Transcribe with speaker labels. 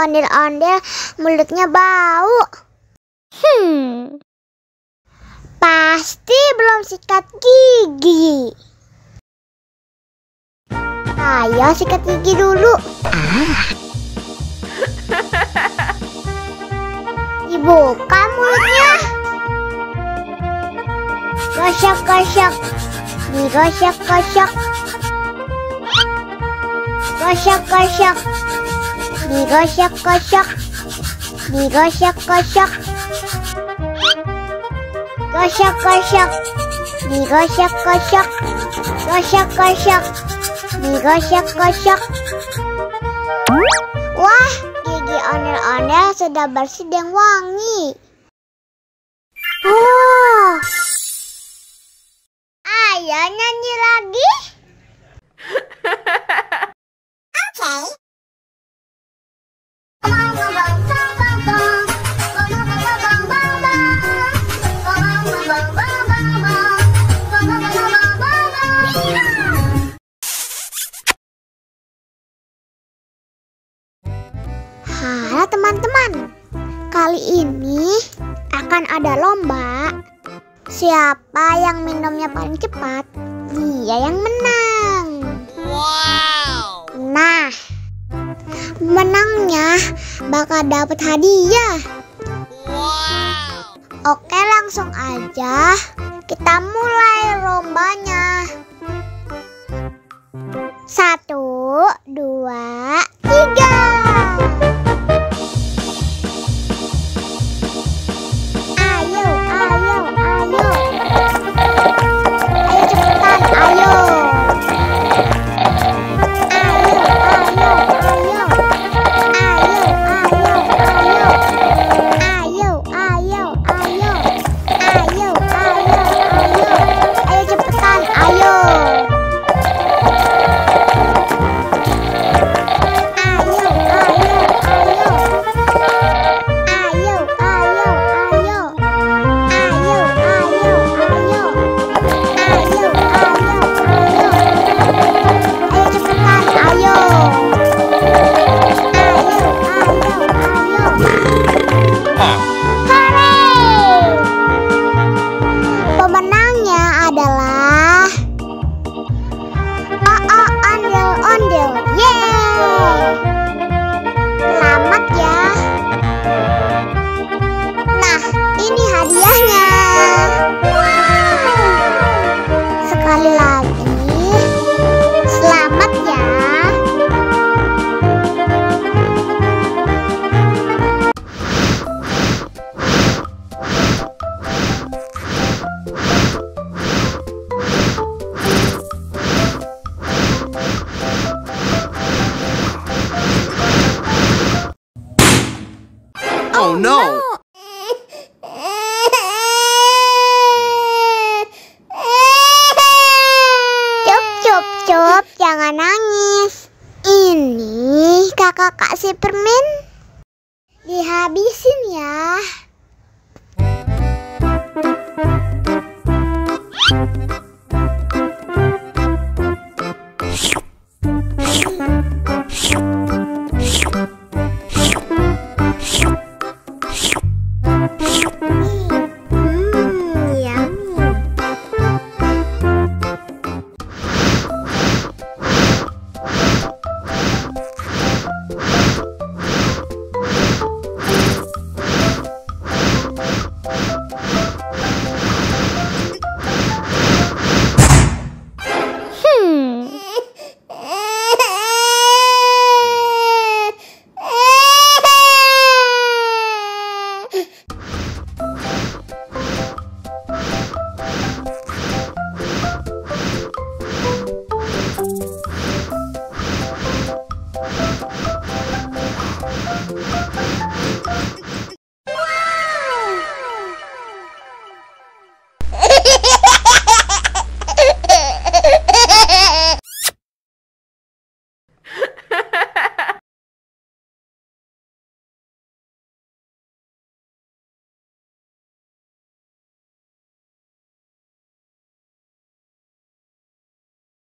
Speaker 1: ondel-ondel mulutnya bau. Pasti belum sikat gigi. Ayo sikat gigi dulu. Dibuka mulutnya. Gosok-gosok. Digosok-gosok. Gosok-gosok. Digosok-gosok. Digosok-gosok. Gosok-gosok. Digosok-gosok. Gosok-gosok. Digosok-gosok. Wah, gigi ondel-ondel sudah bersih dan wangi. Oh, ayo nyanyi lagi. Oke. Halo teman-teman, kali ini akan ada lomba. Siapa yang minumnya paling cepat, dia yang menang. Wow. Nah, menangnya bakal dapat hadiah. Wow. Oke, langsung aja kita mulai lombanya. 1, 2, 3.
Speaker 2: Oh no!
Speaker 1: Cup, jangan nangis. Ini kakak kasih permen. Dihabisin ya.